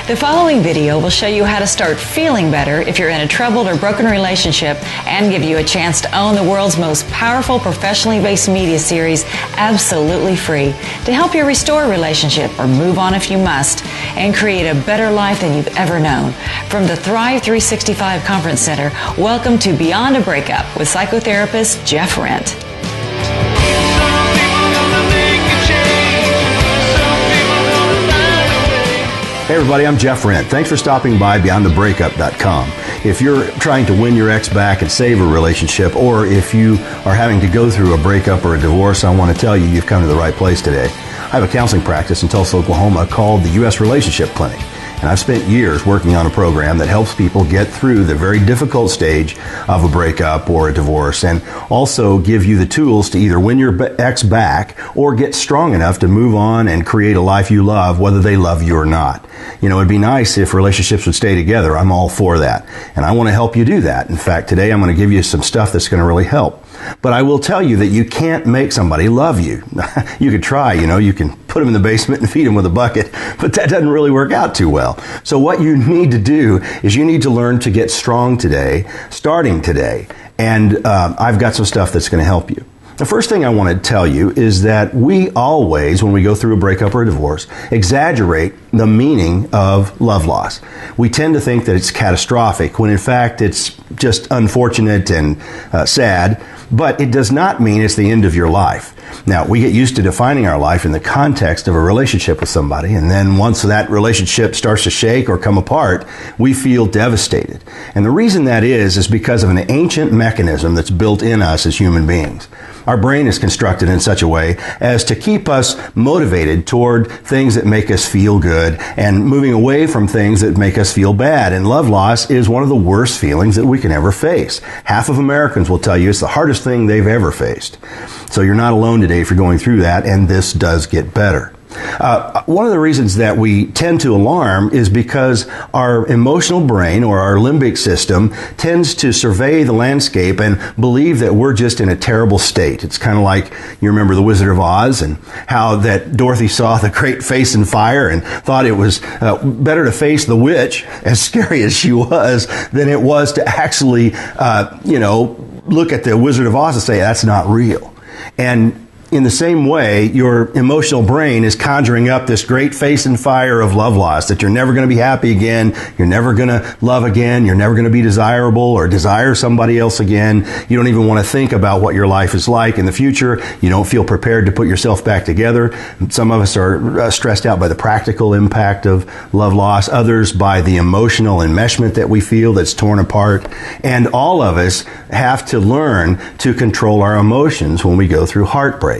The following video will show you how to start feeling better if you're in a troubled or broken relationship and give you a chance to own the world's most powerful professionally based media series absolutely free to help you restore a relationship or move on if you must and create a better life than you've ever known. From the Thrive365 Conference Center, welcome to Beyond a Breakup with psychotherapist Jeff Rindt. Hey everybody, I'm Jeff Rindt. Thanks for stopping by BeyondTheBreakup.com. If you're trying to win your ex back and save a relationship, or if you are having to go through a breakup or a divorce, I want to tell you you've come to the right place today. I have a counseling practice in Tulsa, Oklahoma called the U.S. Relationship Clinic. And I've spent years working on a program that helps people get through the very difficult stage of a breakup or a divorce, and also give you the tools to either win your ex back or get strong enough to move on and create a life you love, whether they love you or not. You know, it'd be nice if relationships would stay together. I'm all for that. And I want to help you do that. In fact, today I'm going to give you some stuff that's going to really help. But I will tell you that you can't make somebody love you. You could try, you can put them in the basement and feed them with a bucket, but that doesn't really work out too well. So what you need to do is you need to learn to get strong today, starting today. And I've got some stuff that's going to help you. The first thing I want to tell you is that we always, when we go through a breakup or a divorce, exaggerate the meaning of love loss. We tend to think that it's catastrophic, when in fact it's just unfortunate and sad, but it does not mean it's the end of your life. Now, we get used to defining our life in the context of a relationship with somebody, and then once that relationship starts to shake or come apart, we feel devastated. And the reason that is because of an ancient mechanism that's built in us as human beings. Our brain is constructed in such a way as to keep us motivated toward things that make us feel good and moving away from things that make us feel bad. And love loss is one of the worst feelings that we can ever face. Half of Americans will tell you it's the hardest thing they've ever faced. So you're not alone today if you're going through that, and this does get better. One of the reasons that we tend to alarm is because our emotional brain, or our limbic system, tends to survey the landscape and believe that we're just in a terrible state. It's kind of like, you remember The Wizard of Oz and how that Dorothy saw the great face in fire and thought it was better to face the witch, as scary as she was, than it was to actually, look at the Wizard of Oz and say, that's not real. And in the same way, your emotional brain is conjuring up this great face and fire of love loss, that you're never going to be happy again, you're never going to love again, you're never going to be desirable or desire somebody else again. You don't even want to think about what your life is like in the future. You don't feel prepared to put yourself back together. Some of us are stressed out by the practical impact of love loss, others by the emotional enmeshment that we feel that's torn apart. And all of us have to learn to control our emotions when we go through heartbreak.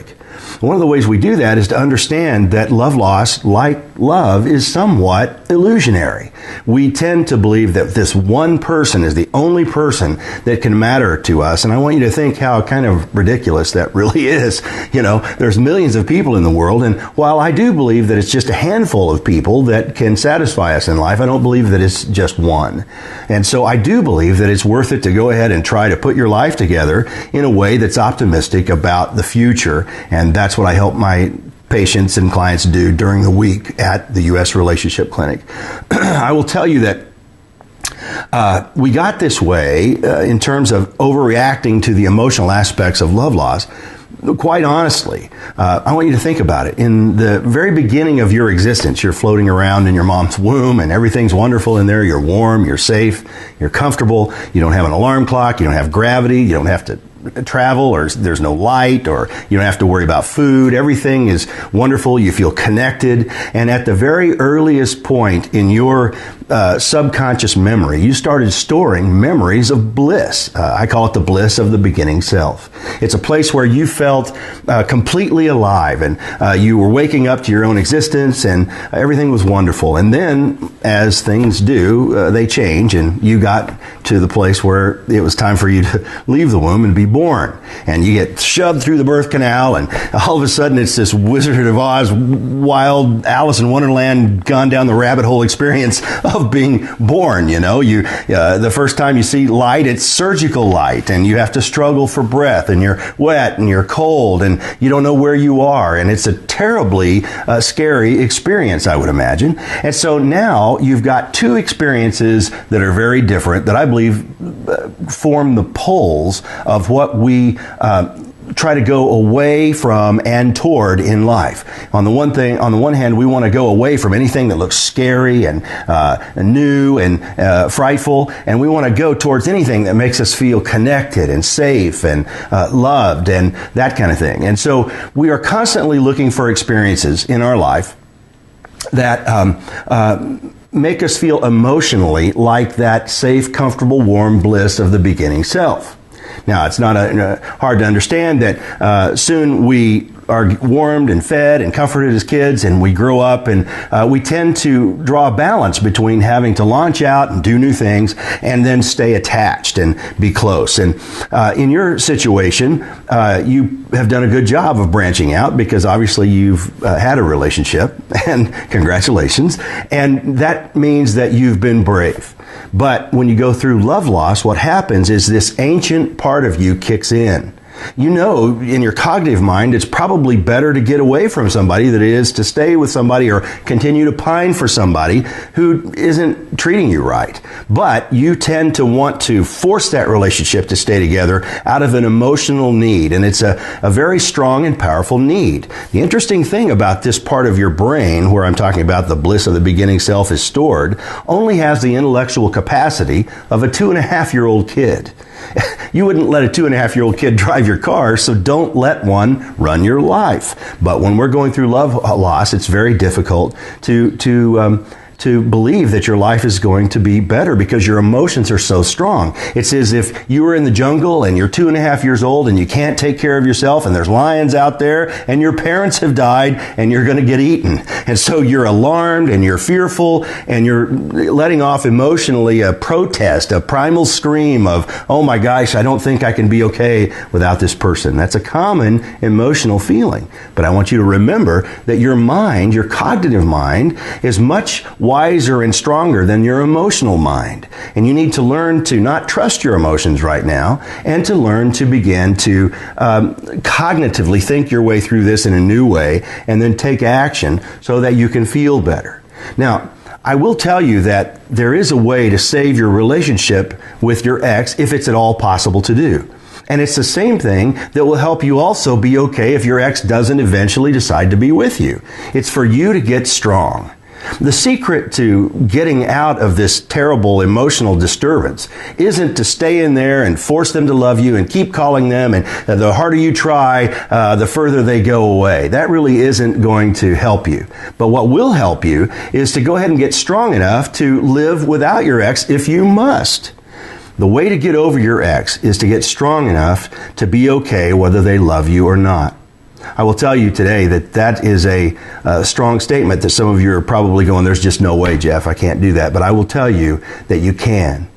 One of the ways we do that is to understand that love loss, like love, is somewhat illusionary. We tend to believe that this one person is the only person that can matter to us. And I want you to think how kind of ridiculous that really is. There's millions of people in the world. And while I do believe that it's just a handful of people that can satisfy us in life, I don't believe that it's just one. And so I do believe that it's worth it to go ahead and try to put your life together in a way that's optimistic about the future. And that's what I help my patients and clients do during the week at the U.S. Relationship Clinic. I will tell you that we got this way in terms of overreacting to the emotional aspects of love loss. Quite honestly, I want you to think about it. In the very beginning of your existence, you're floating around in your mom's womb and everything's wonderful in there. You're warm, you're safe, you're comfortable. You don't have an alarm clock, you don't have gravity, you don't have to travel, or there's no light, or you don't have to worry about food. Everything is wonderful. You feel connected. And at the very earliest point in your subconscious memory, you started storing memories of bliss. I call it the bliss of the beginning self. It's a place where you felt completely alive, and you were waking up to your own existence, and everything was wonderful. And then, as things do, they change, and you got to the place where it was time for you to leave the womb and be born. And you get shoved through the birth canal, and all of a sudden it's this Wizard of Oz, wild Alice in Wonderland, gone down the rabbit hole experience of of being born. The first time you see light, it's surgical light, and you have to struggle for breath, and you're wet and you're cold and you don't know where you are, and it's a terribly scary experience, I would imagine. And so now you've got two experiences that are very different that I believe form the poles of what we try to go away from and toward in life. On the one hand, we want to go away from anything that looks scary and new and frightful, and we want to go towards anything that makes us feel connected and safe and loved and that kind of thing. And so we are constantly looking for experiences in our life that make us feel emotionally like that safe, comfortable, warm bliss of the beginning self. Now, it's not hard to understand that soon we are warmed and fed and comforted as kids, and we grow up, and we tend to draw a balance between having to launch out and do new things and then stay attached and be close. And in your situation, you have done a good job of branching out because obviously you've had a relationship, and congratulations. And that means that you've been brave. But when you go through love loss, what happens is this ancient part of you kicks in. You know, in your cognitive mind, it's probably better to get away from somebody than it is to stay with somebody or continue to pine for somebody who isn't treating you right. But you tend to want to force that relationship to stay together out of an emotional need, and it's a very strong and powerful need. The interesting thing about this part of your brain, where I'm talking about the bliss of the beginning self is stored, only has the intellectual capacity of a 2.5-year-old kid. You wouldn't let a 2.5-year-old kid drive your car, so don't let one run your life. But when we're going through love loss, it's very difficult to believe that your life is going to be better because your emotions are so strong. It's as if you were in the jungle and you're 2.5 years old and you can't take care of yourself, and there's lions out there and your parents have died and you're going to get eaten. And so you're alarmed and you're fearful and you're letting off emotionally a protest, a primal scream of, oh my gosh, I don't think I can be okay without this person. That's a common emotional feeling. But I want you to remember that your mind, your cognitive mind, is much wiser and stronger than your emotional mind. And you need to learn to not trust your emotions right now and to learn to begin to cognitively think your way through this in a new way and then take action so that you can feel better. Now, I will tell you that there is a way to save your relationship with your ex if it's at all possible to do. And it's the same thing that will help you also be okay if your ex doesn't eventually decide to be with you. It's for you to get strong. The secret to getting out of this terrible emotional disturbance isn't to stay in there and force them to love you and keep calling them, and the harder you try, the further they go away. That really isn't going to help you. But what will help you is to go ahead and get strong enough to live without your ex if you must. The way to get over your ex is to get strong enough to be okay whether they love you or not. I will tell you today that that is a strong statement that some of you are probably going, there's just no way, Jeff, I can't do that. But I will tell you that you can.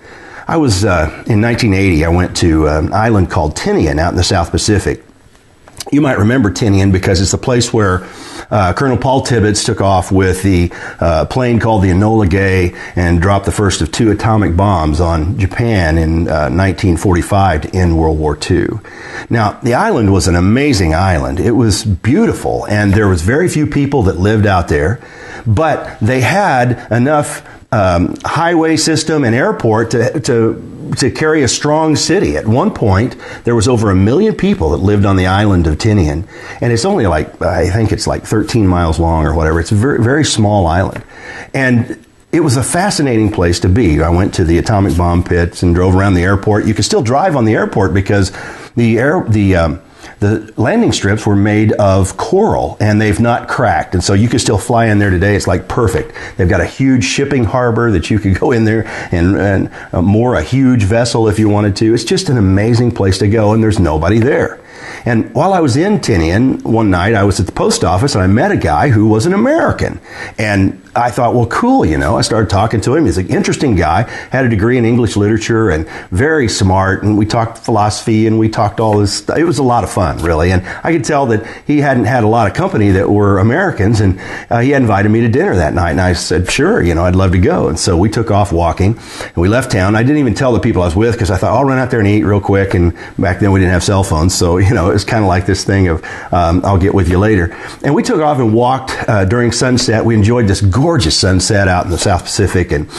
I was, in 1980, I went to an island called Tinian out in the South Pacific. You might remember Tinian because it's the place where Colonel Paul Tibbets took off with the plane called the Enola Gay and dropped the first of 2 atomic bombs on Japan in 1945 to end World War II. Now, the island was an amazing island. It was beautiful, and there was very few people that lived out there, but they had enough highway system and airport to carry a strong city. At one point, there was over 1 million people that lived on the island of Tinian, and it's only I think it's like 13 miles long or whatever. It's a very, very small island. And it was a fascinating place to be. I went to the atomic bomb pits and drove around the airport. You could still drive on the airport because the landing strips were made of coral and they've not cracked. And so you can still fly in there today. It's like perfect. They've got a huge shipping harbor that you could go in there and moor a huge vessel if you wanted to. It's just an amazing place to go, and there's nobody there. And while I was in Tinian one night, I was at the post office and I met a guy who was an American. And I thought, well, cool, I started talking to him. He's an interesting guy, had a degree in English literature and very smart. And we talked philosophy and we talked all this stuff. It was a lot of fun, really. And I could tell that he hadn't had a lot of company that were Americans. And he had invited me to dinner that night. And I said, sure, I'd love to go. And so we took off walking and we left town. I didn't even tell the people I was with because I thought I'll run out there and eat real quick. And back then we didn't have cell phones. So, it was kind of like this thing of I'll get with you later. And we took off and walked during sunset. We enjoyed this gorgeous sunset out in the South Pacific, and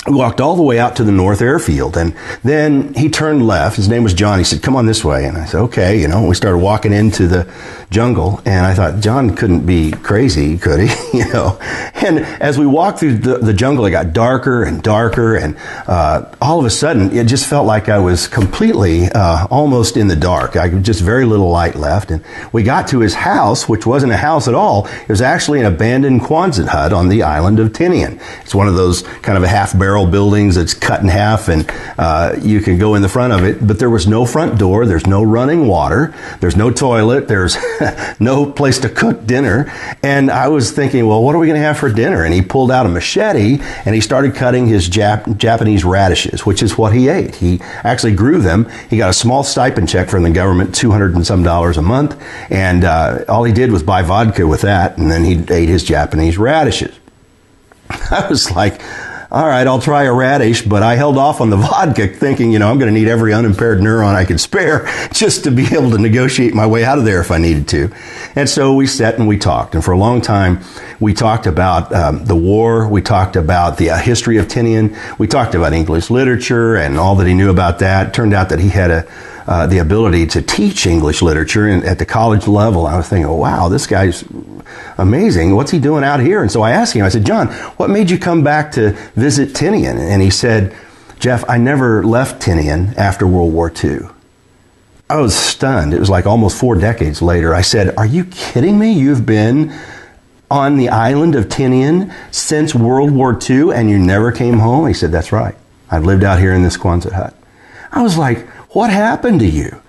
we walked all the way out to the North Airfield, and then he turned left. His name was John. He said, come on this way. And I said, okay, we started walking into the jungle, and I thought, John couldn't be crazy, could he? And as we walked through the jungle, it got darker and darker, and all of a sudden, it just felt like I was completely almost in the dark. Just very little light left, and we got to his house, which wasn't a house at all. It was actually an abandoned Quonset hut on the island of Tinian. It's one of those kind of a half-barrel buildings that's cut in half, and you can go in the front of it, but there was no front door, there's no running water, there's no toilet, there's no place to cook dinner. And I was thinking, well, what are we going to have for dinner? And he pulled out a machete and he started cutting his Japanese radishes, which is what he ate. He actually grew them. He got a small stipend check from the government, $200 and some a month, and all he did was buy vodka with that, and then he ate his Japanese radishes. I was like, all right, I'll try a radish, but I held off on the vodka thinking, I'm going to need every unimpaired neuron I could spare just to be able to negotiate my way out of there if I needed to. And so we sat and we talked. And for a long time, we talked about the war. We talked about the history of Tinian. We talked about English literature and all that he knew about that. It turned out that he had the ability to teach English literature at the college level. I was thinking, oh, wow, this guy's amazing. What's he doing out here? And so I asked him, I said, John, what made you come back to visit Tinian? And he said, Jeff, I never left Tinian after World War II. I was stunned. It was like almost 4 decades later. I said, are you kidding me? You've been on the island of Tinian since World War II and you never came home? He said, that's right. I've lived out here in this Quonset hut. I was like, what happened to you?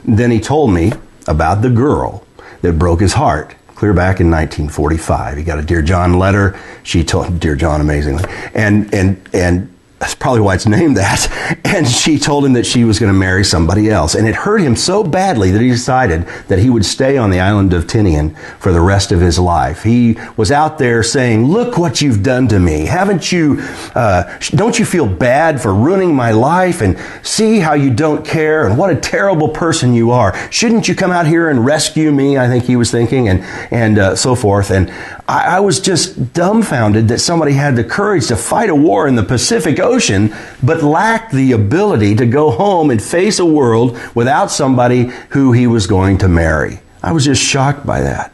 Then he told me about the girl that broke his heart clear back in 1945. He got a Dear John letter. She told Dear John amazingly. And that's probably why it's named that. And she told him that she was going to marry somebody else. And it hurt him so badly that he decided that he would stay on the island of Tinian for the rest of his life. He was out there saying, look what you've done to me. Don't you feel bad for ruining my life? And see how you don't care and what a terrible person you are. Shouldn't you come out here and rescue me? I think he was thinking, and so forth. And I was just dumbfounded that somebody had the courage to fight a war in the Pacific Ocean, but lacked the ability to go home and face a world without somebody who he was going to marry. I was just shocked by that.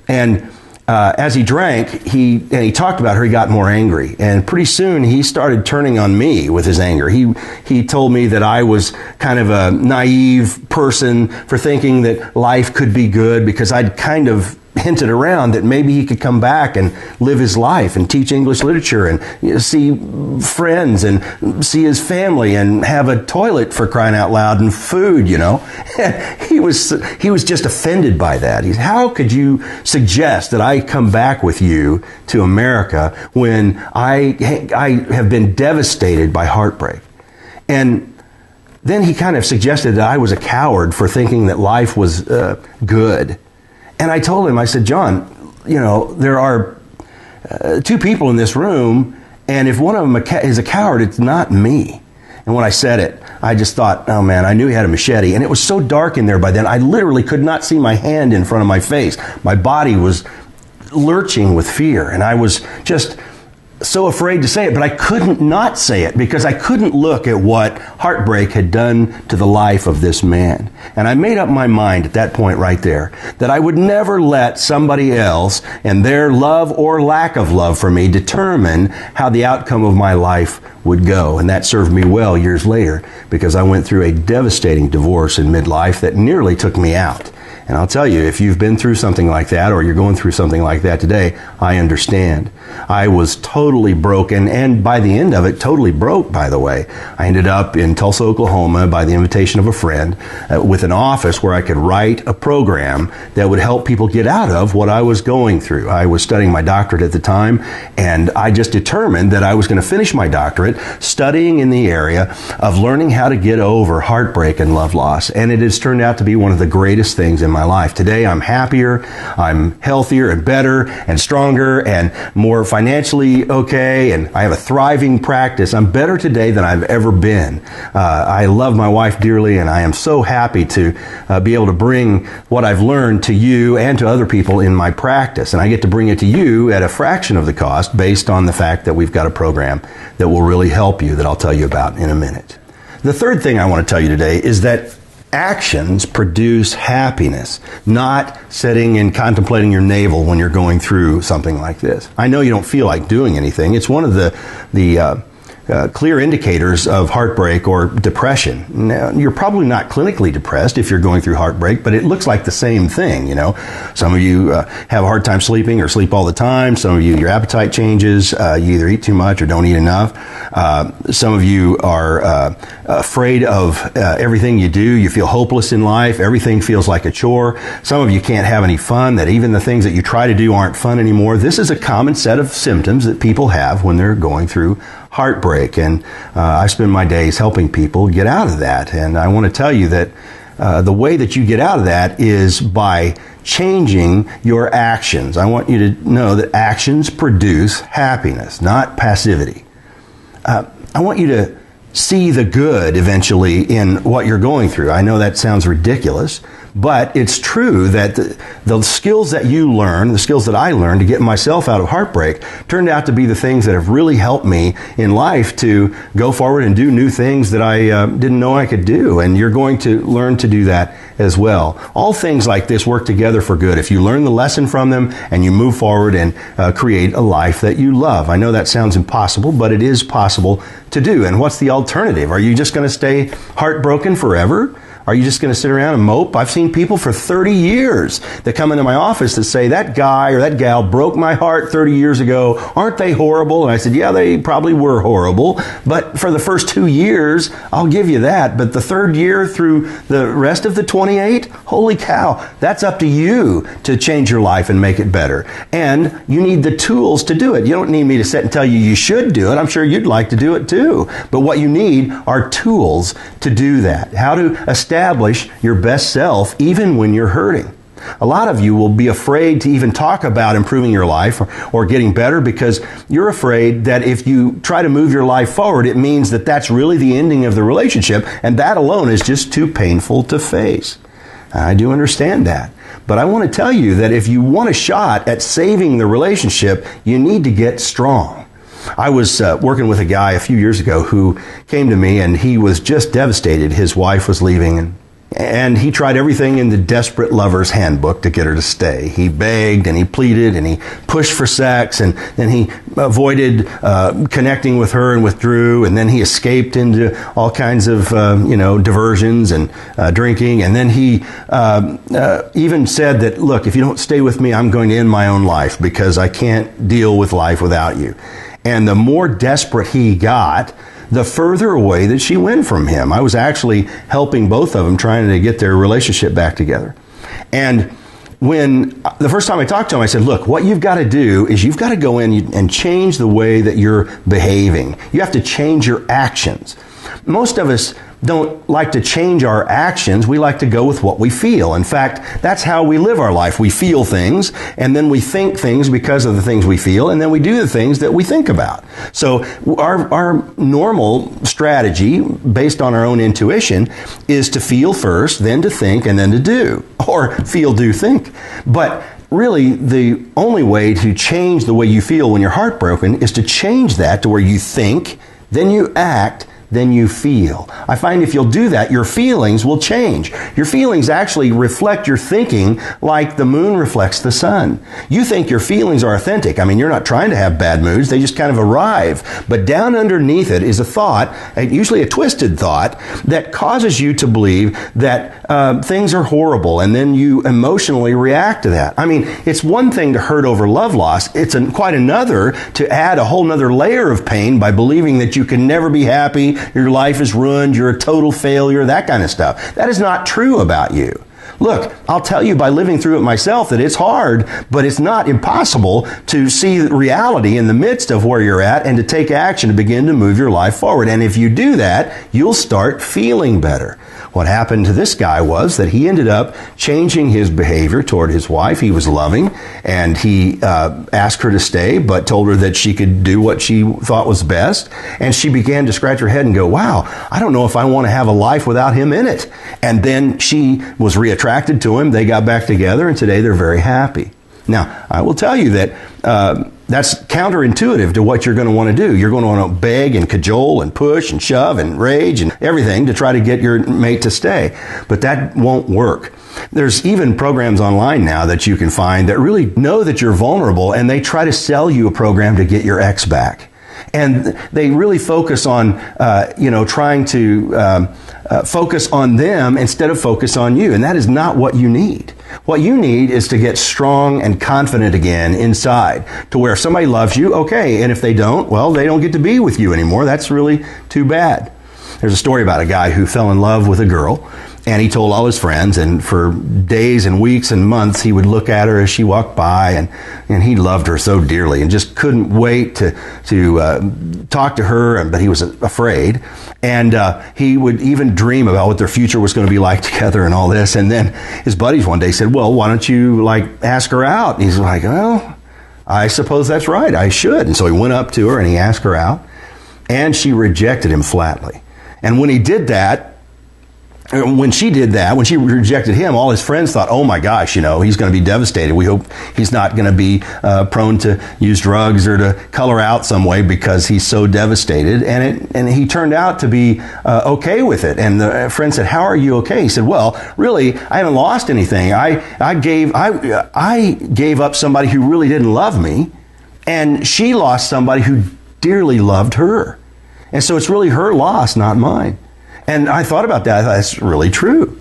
And as he drank, he talked about her, he got more angry. And pretty soon he started turning on me with his anger. He told me that I was kind of a naive person for thinking that life could be good because I'd kind of hinted around that maybe he could come back and live his life and teach English literature and see friends and see his family and have a toilet, for crying out loud, and food, He was just offended by that. How could you suggest that I come back with you to America when I have been devastated by heartbreak? And then he kind of suggested that I was a coward for thinking that life was good. And I told him, I said, John, there are 2 people in this room, and if one of them is a coward, it's not me. And when I said it, I just thought, oh man, I knew he had a machete. And it was so dark in there by then, I literally could not see my hand in front of my face. My body was lurching with fear, and I was just so afraid to say it, but I couldn't not say it because I couldn't look at what heartbreak had done to the life of this man. And I made up my mind at that point right there that I would never let somebody else and their love or lack of love for me determine how the outcome of my life would go. And that served me well years later because I went through a devastating divorce in midlife that nearly took me out. And I'll tell you, if you've been through something like that or you're going through something like that today, I understand. I was totally broken, and by the end of it, totally broke, by the way. I ended up in Tulsa, Oklahoma, by the invitation of a friend, with an office where I could write a program that would help people get out of what I was going through. I was studying my doctorate at the time, and I just determined that I was going to finish my doctorate studying in the area of learning how to get over heartbreak and love loss. And it has turned out to be one of the greatest things in my life. Today, I'm happier, I'm healthier and better and stronger and more financially okay, and I have a thriving practice. I'm better today than I've ever been. I love my wife dearly, and I am so happy to be able to bring what I've learned to you and to other people in my practice. And I get to bring it to you at a fraction of the cost based on the fact that we've got a program that will really help you that I'll tell you about in a minute. The third thing I want to tell you today is that actions produce happiness, not sitting and contemplating your navel when you're going through something like this. I know you don't feel like doing anything. It's one of the clear indicators of heartbreak or depression. Now, you're probably not clinically depressed if you're going through heartbreak, but it looks like the same thing, you know. Some of you have a hard time sleeping or sleep all the time. Some of you, your appetite changes. You either eat too much or don't eat enough. Some of you are afraid of everything you do. You feel hopeless in life. Everything feels like a chore. Some of you can't have any fun, that even the things that you try to do aren't fun anymore. This is a common set of symptoms that people have when they're going through heartbreak, and I spend my days helping people get out of that. And I want to tell you that the way that you get out of that is by changing your actions. I want you to know that actions produce happiness, not passivity. I want you to see the good eventually in what you're going through. I know that sounds ridiculous, but it's true that the skills that you learn, the skills that I learned to get myself out of heartbreak, turned out to be the things that have really helped me in life to go forward and do new things that I didn't know I could do. And you're going to learn to do that as well. All things like this work together for good if you learn the lesson from them and you move forward and create a life that you love. I know that sounds impossible, but it is possible to do. And what's the alternative? Are you just going to stay heartbroken forever? Are you just going to sit around and mope? I've seen people for 30 years that come into my office that say, that guy or that gal broke my heart 30 years ago. Aren't they horrible? And I said, yeah, they probably were horrible. But for the first 2 years, I'll give you that. But the third year through the rest of the 28, holy cow, that's up to you to change your life and make it better. And you need the tools to do it. You don't need me to sit and tell you you should do it. I'm sure you'd like to do it too. But what you need are tools to do that. How to establish your best self even when you're hurting. A lot of you will be afraid to even talk about improving your life or getting better because you're afraid that if you try to move your life forward, it means that that's really the ending of the relationship, and that alone is just too painful to face. I do understand that. But I want to tell you that if you want a shot at saving the relationship, you need to get strong. I was working with a guy a few years ago who came to me, and he was just devastated. His wife was leaving, and he tried everything in the Desperate Lover's Handbook to get her to stay. He begged and he pleaded and he pushed for sex, and then he avoided connecting with her and withdrew, and then he escaped into all kinds of diversions and drinking, and then he even said that, look, if you don't stay with me, I'm going to end my own life because I can't deal with life without you. And the more desperate he got, the further away that she went from him. I was actually helping both of them, trying to get their relationship back together. And when the first time I talked to him, I said, look, what you've got to do is you've got to go in and change the way that you're behaving. You have to change your actions. Most of us don't like to change our actions. We like to go with what we feel. In fact, that's how we live our life. We feel things, and then we think things because of the things we feel, and then we do the things that we think about. So our normal strategy, based on our own intuition, is to feel first, then to think, and then to do. Or feel, do, think. But really, the only way to change the way you feel when you're heartbroken is to change that to where you think, then you act, than you feel. I find if you'll do that, your feelings will change. Your feelings actually reflect your thinking like the moon reflects the sun. You think your feelings are authentic. I mean, you're not trying to have bad moods. They just kind of arrive. But down underneath it is a thought, usually a twisted thought, that causes you to believe that things are horrible, and then you emotionally react to that. I mean, it's one thing to hurt over love loss. It's quite another to add a whole nother layer of pain by believing that you can never be happy, your life is ruined, you're a total failure, that kind of stuff. That is not true about you. Look, I'll tell you by living through it myself that it's hard, but it's not impossible to see reality in the midst of where you're at and to take action to begin to move your life forward. And if you do that, you'll start feeling better. What happened to this guy was that he ended up changing his behavior toward his wife. He was loving, and he asked her to stay, but told her that she could do what she thought was best. And she began to scratch her head and go, wow, I don't know if I want to have a life without him in it. And then she was reattracted to him. They got back together, and today they're very happy. Now, I will tell you that that's counterintuitive to what you're going to want to do. You're going to want to beg and cajole and push and shove and rage and everything to try to get your mate to stay. But that won't work. There's even programs online now that you can find that really know that you're vulnerable, and they try to sell you a program to get your ex back. And they really focus on, trying to focus on them instead of focus on you. And that is not what you need. What you need is to get strong and confident again inside, to where if somebody loves you, okay. And if they don't, well, they don't get to be with you anymore. That's really too bad. There's a story about a guy who fell in love with a girl, and he told all his friends, and for days and weeks and months he would look at her as she walked by, and he loved her so dearly and just couldn't wait to talk to her, but he was afraid. And he would even dream about what their future was going to be like together and all this. And then his buddies one day said, well, why don't you ask her out? And he's like, well, I suppose that's right, I should. And so he went up to her and he asked her out, and she rejected him flatly. And when she did that, when she rejected him, all his friends thought, oh my gosh, he's going to be devastated. We hope he's not going to be prone to use drugs or to color out some way because he's so devastated. And he turned out to be okay with it. And the friend said, how are you okay? He said, well, really, I haven't lost anything. I gave up somebody who really didn't love me, and she lost somebody who dearly loved her. And so it's really her loss, not mine. And I thought about that. I thought, that's really true,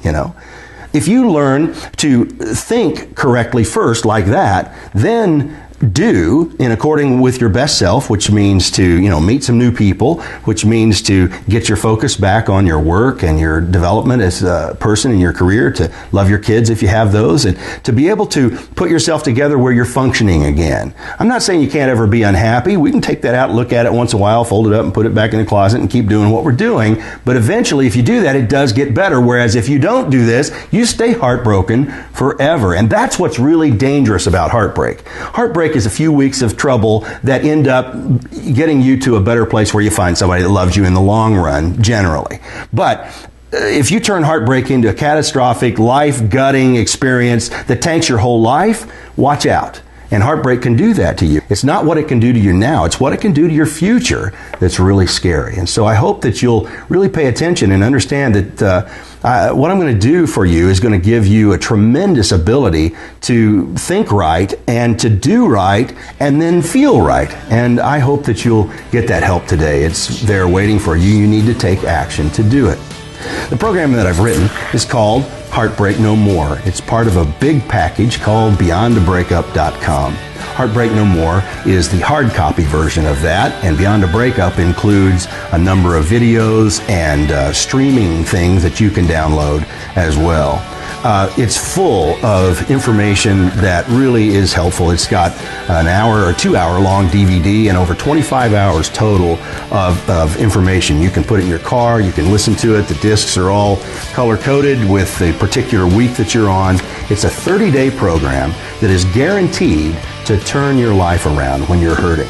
If you learn to think correctly first like that, then do in according with your best self, which means to, meet some new people, which means to get your focus back on your work and your development as a person in your career, to love your kids if you have those, and to be able to put yourself together where you're functioning again. I'm not saying you can't ever be unhappy. We can take that out, look at it once in a while, fold it up and put it back in the closet and keep doing what we're doing. But eventually, if you do that, it does get better. Whereas if you don't do this, you stay heartbroken forever. And that's what's really dangerous about heartbreak. Heartbreak is a few weeks of trouble that end up getting you to a better place where you find somebody that loves you in the long run, generally. But if you turn heartbreak into a catastrophic, life-gutting experience that tanks your whole life, watch out. And heartbreak can do that to you. It's not what it can do to you now. It's what it can do to your future that's really scary. And so I hope that you'll really pay attention and understand that what I'm going to do for you is going to give you a tremendous ability to think right and to do right and then feel right. And I hope that you'll get that help today. It's there waiting for you. You need to take action to do it. The program that I've written is called Heartbreak No More. It's part of a big package called BeyondABreakup.com. Heartbreak No More is the hard copy version of that, and Beyond a Breakup includes a number of videos and streaming things that you can download as well. It's full of information that really is helpful. It's got an hour or 2 hour long DVD and over 25 hours total of information. You can put it in your car, you can listen to it. The discs are all color coded with the particular week that you're on. It's a 30-day program that is guaranteed to turn your life around when you're hurting.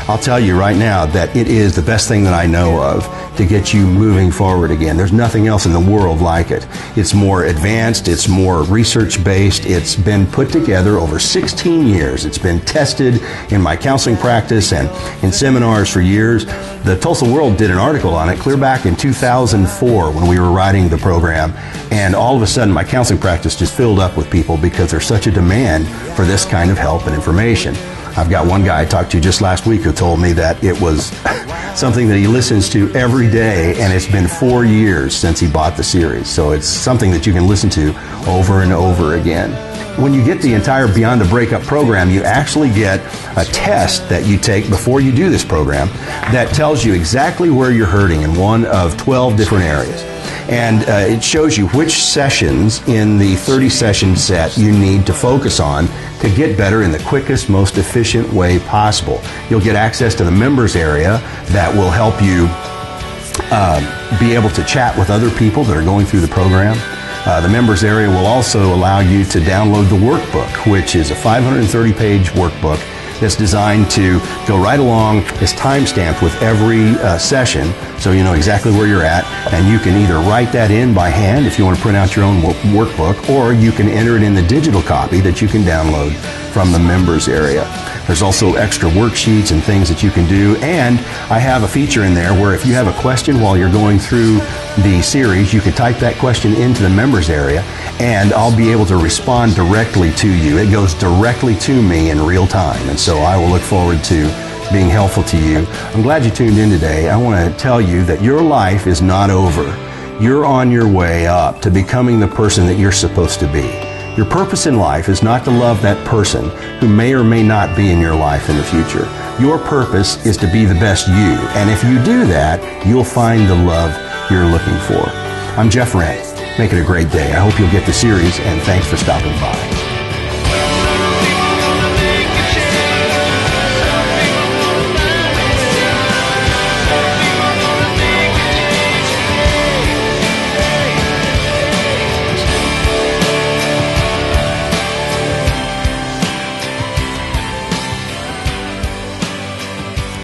I'll tell you right now that it is the best thing that I know of to get you moving forward again. There's nothing else in the world like it. It's more advanced, it's more research-based, it's been put together over 16 years. It's been tested in my counseling practice and in seminars for years. The Tulsa World did an article on it clear back in 2004 when we were writing the program, and all of a sudden my counseling practice just filled up with people because there's such a demand for this kind of help and information. I've got one guy I talked to just last week who told me that it was something that he listens to every day, and it's been 4 years since he bought the series. So it's something that you can listen to over and over again. When you get the entire Beyond the Breakup program, you actually get a test that you take before you do this program that tells you exactly where you're hurting in one of 12 different areas. And it shows you which sessions in the 30-session set you need to focus on to get better in the quickest, most efficient way possible. You'll get access to the members area that will help you be able to chat with other people that are going through the program. The members area will also allow you to download the workbook, which is a 530-page workbook that's designed to go right along. It's time-stamped with every session, so you know exactly where you're at, and you can either write that in by hand if you want to print out your own workbook, or you can enter it in the digital copy that you can download from the members area. There's also extra worksheets and things that you can do, and I have a feature in there where if you have a question while you're going through the series, you can type that question into the members area, and I'll be able to respond directly to you. It goes directly to me in real time, and so I will look forward to being helpful to you. I'm glad you tuned in today. I want to tell you that your life is not over. You're on your way up to becoming the person that you're supposed to be. Your purpose in life is not to love that person who may or may not be in your life in the future. Your purpose is to be the best you, and if you do that, you'll find the love you're looking for. I'm Jeff Rindt. Make it a great day. I hope you'll get the series, and thanks for stopping by.